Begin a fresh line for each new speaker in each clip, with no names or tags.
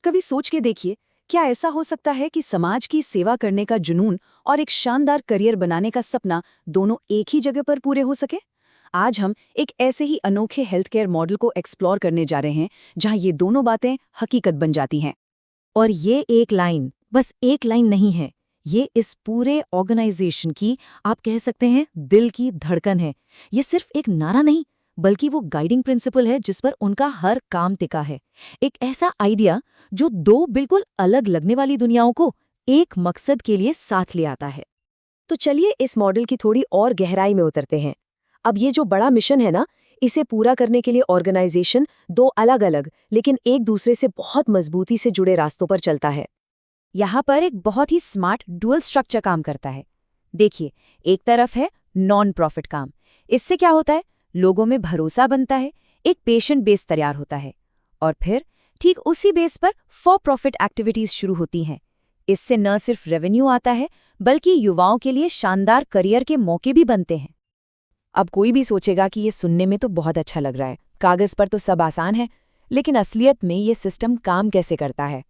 कभी सोच के देखिए, क्या ऐसा हो सकता है कि समाज की सेवा करने का जुनून और एक शानदार करियर बनाने का सपना दोनों एक ही जगह पर पूरे हो सके? आज हम एक ऐसे ही अनोखे हेल्थ केयर मॉडल को एक्सप्लोर करने जा रहे हैं जहां ये दोनों बातें हकीकत बन जाती हैं।
और ये एक लाइन, बस एक लाइन नहीं है। ये इस पूरे ऑर्गेनाइजेशन की, आप कह सकते हैं, दिल की धड़कन है। ये सिर्फ एक नारा नहीं, बल्कि वो गाइडिंग प्रिंसिपल है जिस पर उनका हर काम टिका है। एक ऐसा आइडिया जो दो बिल्कुल अलग लगने वाली दुनियाओं को एक मकसद के लिए साथ ले आता है। तो चलिए इस मॉडल की थोड़ी और गहराई में उतरते हैं। अब ये जो बड़ा मिशन है ना, इसे पूरा करने के लिए ऑर्गेनाइजेशन दो अलग अलग लेकिन एक दूसरे से बहुत मजबूती से जुड़े रास्तों पर चलता है। यहाँ पर एक बहुत ही स्मार्ट डुअल स्ट्रक्चर काम करता है। देखिए, एक तरफ है नॉन प्रॉफिट काम। इससे क्या होता है, लोगों में भरोसा बनता है, एक पेशेंट बेस तैयार होता है। और फिर ठीक उसी बेस पर फॉर प्रॉफिट एक्टिविटीज शुरू होती हैं। इससे न सिर्फ रेवेन्यू आता है, बल्कि युवाओं के लिए शानदार करियर के मौके भी बनते हैं। अब कोई भी सोचेगा कि ये सुनने में तो बहुत अच्छा लग रहा है, कागज पर तो सब आसान है, लेकिन असलियत में ये सिस्टम काम कैसे करता है?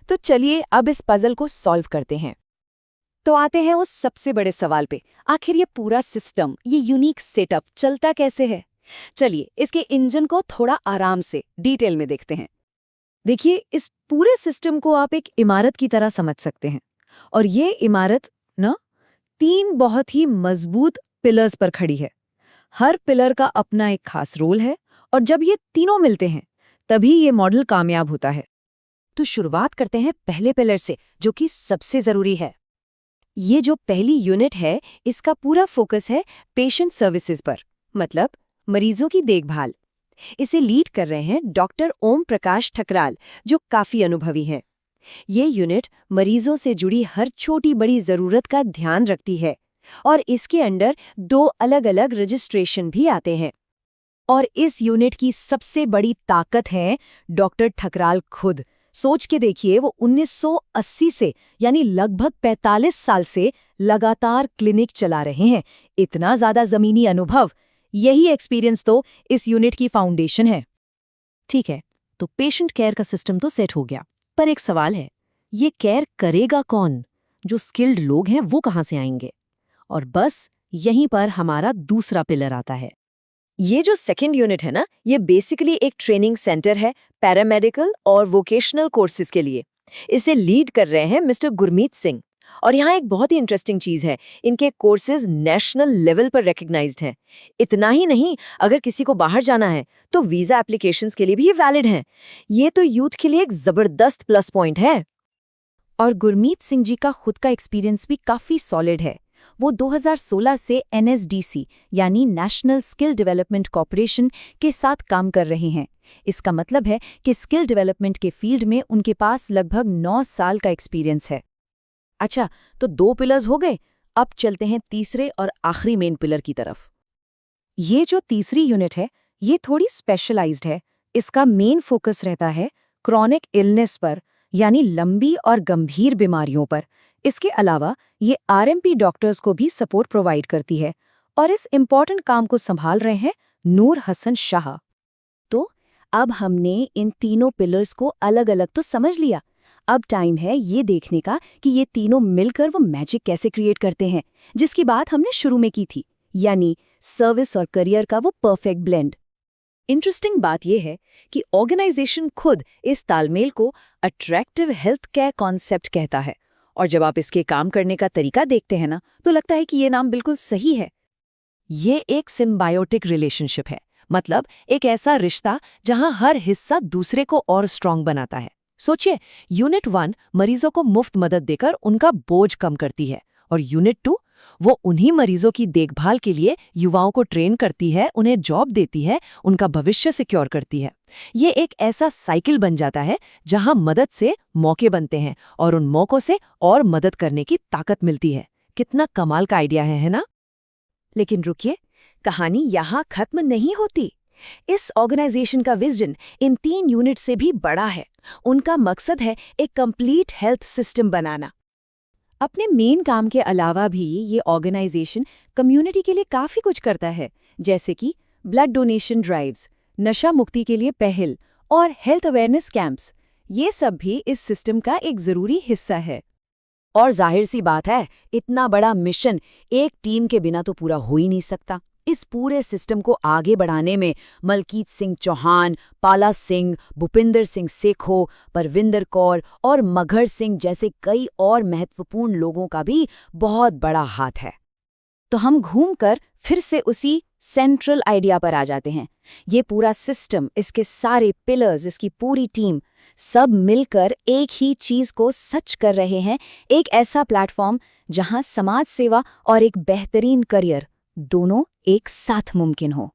तो चलिए अब इस पजल को सॉल्व करते हैं।
तो आते हैं उस सबसे बड़े सवाल पे, आखिर ये पूरा सिस्टम, ये यूनिक सेटअप चलता कैसे है? चलिए इसके इंजन को थोड़ा आराम से डिटेल में देखते हैं। देखिए, इस पूरे सिस्टम को आप एक इमारत की तरह समझ सकते हैं। और ये इमारत ना 3 बहुत ही मजबूत पिलर्स पर खड़ी है। हर पिलर का अपना एक खास रोल है, और जब ये तीनों मिलते हैं तभी ये मॉडल कामयाब होता है।
तो शुरुआत करते हैं पहले पिलर से, जो कि सबसे जरूरी है।
ये जो पहली यूनिट है, इसका पूरा फोकस है पेशेंट सर्विसेज पर, मतलब मरीजों की देखभाल। इसे लीड कर रहे हैं डॉक्टर ओम प्रकाश ठकराल, जो काफी अनुभवी हैं। ये यूनिट मरीजों से जुड़ी हर छोटी बड़ी जरूरत का ध्यान रखती है, और इसके अंडर 2 अलग-अलग रजिस्ट्रेशन भी आते हैं। और इस यूनिट की सबसे बड़ी ताकत है डॉक्टर ठकराल खुद। सोच के देखिए, वो 1980 से, यानी लगभग 45 साल से लगातार क्लिनिक चला रहे हैं। इतना ज्यादा जमीनी अनुभव, यही एक्सपीरियंस तो इस यूनिट की फाउंडेशन है।
ठीक है, तो पेशेंट केयर का सिस्टम तो सेट हो गया, पर एक सवाल है, ये केयर करेगा कौन? जो स्किल्ड लोग हैं वो कहाँ से आएंगे? और बस यहीं पर हमारा दूसरा पिलर आता है।
ये जो सेकंड यूनिट है ना, ये बेसिकली एक ट्रेनिंग सेंटर है पैरामेडिकल और वोकेशनल कोर्सेज के लिए। इसे लीड कर रहे हैं मिस्टर गुरमीत सिंह। और यहाँ एक बहुत ही इंटरेस्टिंग चीज है, इनके कोर्सेज नेशनल लेवल पर रिकग्नाइज्ड हैं। इतना ही नहीं, अगर किसी को बाहर जाना है तो वीजा एप्लीकेशंस के लिए भी ये वैलिड हैं। ये तो यूथ के लिए एक जबरदस्त प्लस पॉइंट है।
और गुरमीत सिंह जी का खुद का एक्सपीरियंस भी काफी सॉलिड है। वो 2016 से NSDC यानी नेशनल स्किल डेवलपमेंट कॉर्पोरेशन के साथ काम कर रहे हैं। इसका मतलब है कि स्किल डेवलपमेंट के फील्ड में उनके पास लगभग 9 साल का एक्सपीरियंस है। अच्छा, तो 2 पिलर्स हो गए, अब चलते हैं तीसरे और आखिरी मेन पिलर की तरफ। ये जो तीसरी यूनिट है, ये थोड़ी स्पेशलाइज्ड है। इसका मेन फोकस रहता है क्रॉनिक इलनेस पर, यानी लंबी और गंभीर बीमारियों पर। इसके अलावा ये RMP डॉक्टर्स को भी सपोर्ट प्रोवाइड करती है, और इस इम्पॉर्टेंट काम को संभाल रहे हैं नूर हसन शाह। तो अब हमने इन तीनों पिलर्स को अलग अलग तो समझ लिया। अब टाइम है ये देखने का कि ये तीनों मिलकर वो मैजिक कैसे क्रिएट करते हैं, जिसकी बात हमने शुरू में की थी, यानी सर्विस और करियर का वो परफेक्ट ब्लेंड। इंटरेस्टिंग बात यह है कि ऑर्गेनाइजेशन खुद इस तालमेल को अट्रैक्टिव हेल्थ केयर कॉन्सेप्ट कहता है। और जब आप इसके काम करने का तरीका देखते हैं ना, तो लगता है कि ये नाम बिल्कुल सही है। ये एक सिम्बायोटिक रिलेशनशिप है, मतलब एक ऐसा रिश्ता जहां हर हिस्सा दूसरे को और स्ट्रांग बनाता है। सोचिए, यूनिट 1 मरीजों को मुफ्त मदद देकर उनका बोझ कम करती है, और यूनिट 2 वो उन्हीं मरीजों की देखभाल के लिए युवाओं को ट्रेन करती है, उन्हें जॉब देती है, उनका भविष्य सिक्योर करती है। ये एक ऐसा साइकिल बन जाता है जहां मदद से मौके बनते हैं, और उन मौकों से और मदद करने की ताकत मिलती है। कितना कमाल का आइडिया है ना? लेकिन रुकिए, कहानी यहाँ खत्म नहीं होती। इस ऑर्गेनाइजेशन का विजन इन 3 यूनिट से भी बड़ा है। उनका मकसद है एक कंप्लीट हेल्थ सिस्टम बनाना। अपने मेन काम के अलावा भी ये ऑर्गेनाइजेशन कम्युनिटी के लिए काफ़ी कुछ करता है, जैसे कि ब्लड डोनेशन ड्राइव्स, नशा मुक्ति के लिए पहल और हेल्थ अवेयरनेस कैंप्स। ये सब भी इस सिस्टम का एक जरूरी हिस्सा है।
और जाहिर सी बात है, इतना बड़ा मिशन एक टीम के बिना तो पूरा हो ही नहीं सकता। इस पूरे सिस्टम को आगे बढ़ाने में मलकीत सिंह चौहान, पाला सिंह, भूपिंदर सिंह सेखो, परविंदर कौर और मघर सिंह जैसे कई और महत्वपूर्ण लोगों का भी बहुत बड़ा हाथ है।
तो हम घूमकर फिर से उसी सेंट्रल आइडिया पर आ जाते हैं। ये पूरा सिस्टम, इसके सारे पिलर्स, इसकी पूरी टीम, सब मिलकर एक ही चीज को सच कर रहे हैं, एक ऐसा प्लेटफॉर्म जहां समाज सेवा और एक बेहतरीन करियर दोनों एक साथ मुमकिन हो।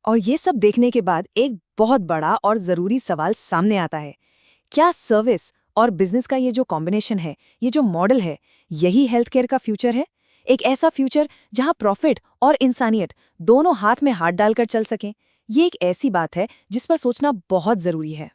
और ये सब देखने के बाद एक बहुत बड़ा और ज़रूरी सवाल सामने आता है, क्या सर्विस और बिजनेस का ये जो कॉम्बिनेशन है, ये जो मॉडल है, यही हेल्थ केयर का फ्यूचर है? एक ऐसा फ्यूचर जहां प्रॉफिट और इंसानियत दोनों हाथ में हाथ डालकर चल सकें? ये एक ऐसी बात है जिस पर सोचना बहुत ज़रूरी है।